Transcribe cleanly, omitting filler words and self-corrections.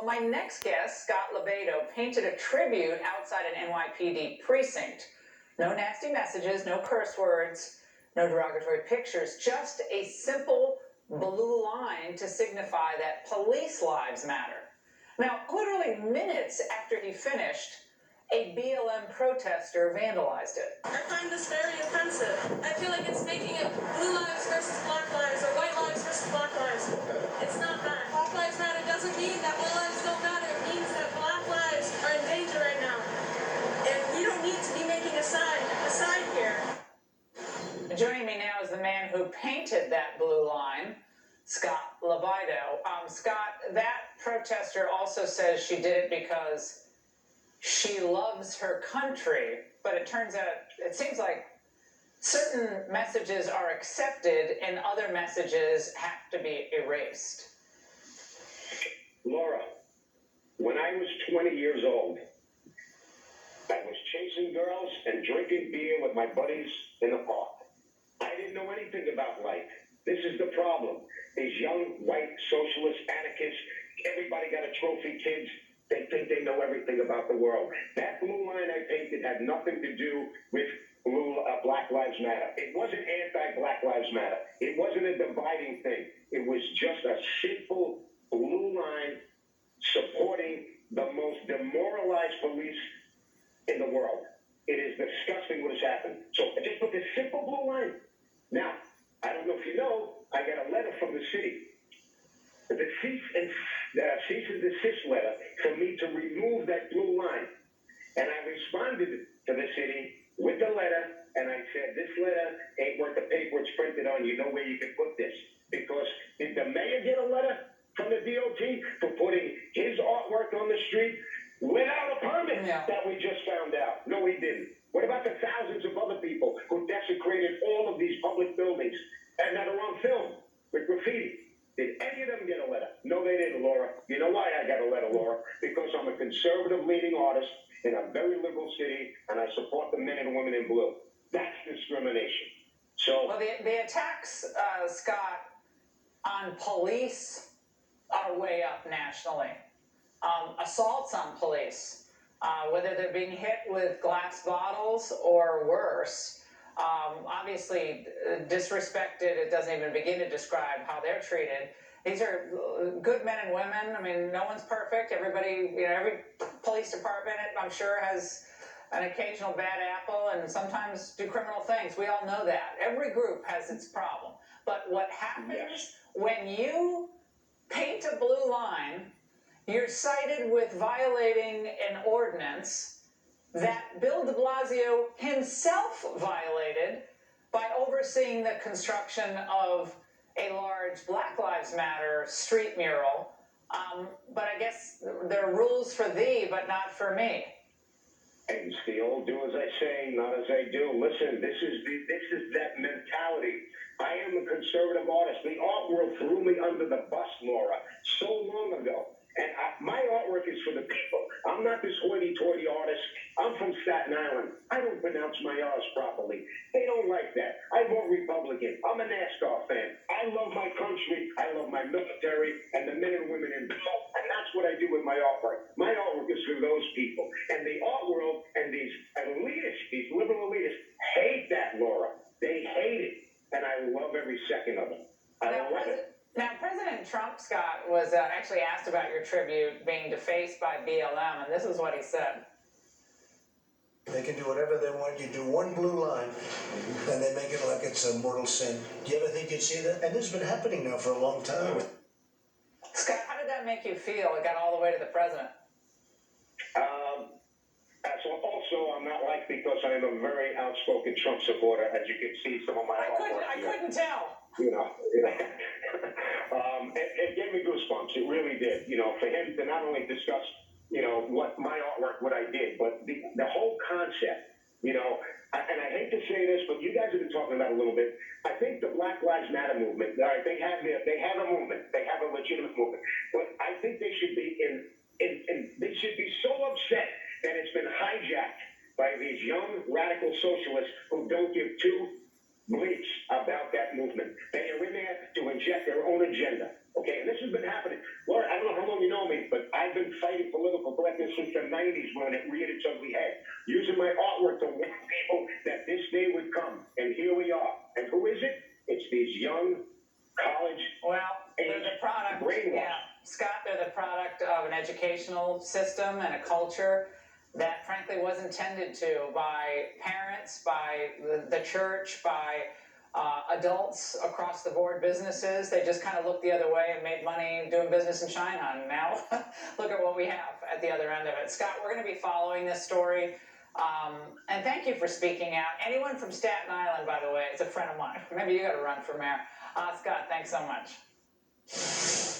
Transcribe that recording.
Well, my next guest, Scott Lobaido, painted a tribute outside an NYPD precinct. No nasty messages, no curse words, no derogatory pictures, just a simple blue line to signify that police lives matter. Now, literally minutes after he finished, a BLM protester vandalized it. I find this very offensive. I feel like it's making it blue lives versus black lives, or white lives versus black lives. It's not that. Black lives matter doesn't mean that blue lives don't matter. It means that black lives are in danger right now. And we don't need to be making a side here. Joining me now is the man who painted that blue line, Scott Lobaido. Scott, that protester also says she did it because she loves her country, but it turns out, it seems like certain messages are accepted and other messages have to be erased. Laura, when I was 20 years old, I was chasing girls and drinking beer with my buddies in the park. I didn't know anything about life. This is the problem. These young, white, socialist anarchists, everybody got a trophy, kids. They think they know everything about the world. That blue line I painted had nothing to do with Black Lives Matter. It wasn't anti-Black Lives Matter. It wasn't a dividing thing. It was just a simple blue line supporting the most demoralized police in the world. It is disgusting what has happened. So I just put this simple blue line. Now, I don't know if you know, I got a letter from the city. The cease and desist letter for me to remove that blue line. And I responded to the city with the letter, and I said, this letter ain't worth the paper it's printed on. You know where you can put this. Because did the mayor get a letter from the DOT for putting his artwork on the street without a permit that we just found out? No, he didn't. What about the thousands of other people who desecrated all of these public buildings and that are on film with graffiti? Did any of them get a letter? No, they didn't, Laura. You know why I got a letter, Laura? Because I'm a conservative-leaning artist in a very liberal city, and I support the men and women in blue. That's discrimination. So, well, the attacks, Scott, on police are way up nationally. Assaults on police, whether they're being hit with glass bottles or worse, obviously disrespected. It doesn't even begin to describe how they're treated. These are good men and women. I mean, no one's perfect. Everybody, every police department, I'm sure, has an occasional bad apple and sometimes do criminal things. We all know that. Every group has its problem. But what happens when you paint a blue line, you're cited with violating an ordinance that Bill de Blasio himself violated by overseeing the construction of a large Black Lives Matter street mural. But I guess there are rules for thee, but not for me. It's the old do as I say, not as I do. Listen, this is that mentality. I am a conservative artist. The art world threw me under the bus, Laura, so long ago. And my artwork is for the people. I'm not this hoity-toity artist. I'm from Staten Island. I don't pronounce my R's properly. They don't like that. I vote Republican. I'm a NASCAR fan. I love my country. I love my military and the men and women in blue. And that's what I do with my artwork. My artwork is for those people. And the art world and these elitists, these liberal elitists, hate that, Laura. They hate it. And I love every second of it. I love it. Now, President Trump, Scott, was actually asked about your tribute being defaced by BLM, and this is what he said. They can do whatever they want. You do one blue line, and they make it like it's a mortal sin. Do you ever think you'd see that? And this has been happening now for a long time. Scott, how did that make you feel? It got all the way to the president. So also, I'm not liked because I am a very outspoken Trump supporter, as you can see some of my artwork. I couldn't tell. It gave me goosebumps. It really did. For him to not only discuss, what my artwork, what I did, but the whole concept, and I hate to say this, but you guys have been talking about it a little bit. I think the Black Lives Matter movement, they have a movement. They have a legitimate movement. But I think they should be they should be so upset that it's been hijacked by these young radical socialists who don't give two bleeps about that movement. They are in there to inject their own agenda. Okay, and this has been happening. Laura, I don't know how long you know me, but I've been fighting political correctness since the 90s when it reared its ugly head, using my artwork to warn people that this day would come. And here we are. And who is it? It's these young college They're the product, Scott, they're the product of an educational system and a culture that frankly was intended to by parents, by the church, by adults across the board, businesses. They just kind of looked the other way and made money doing business in China. And now look at what we have at the other end of it. Scott, we're going to be following this story. And thank you for speaking out. Anyone from Staten Island, by the way, is a friend of mine. Maybe you got to run for mayor. Scott, thanks so much.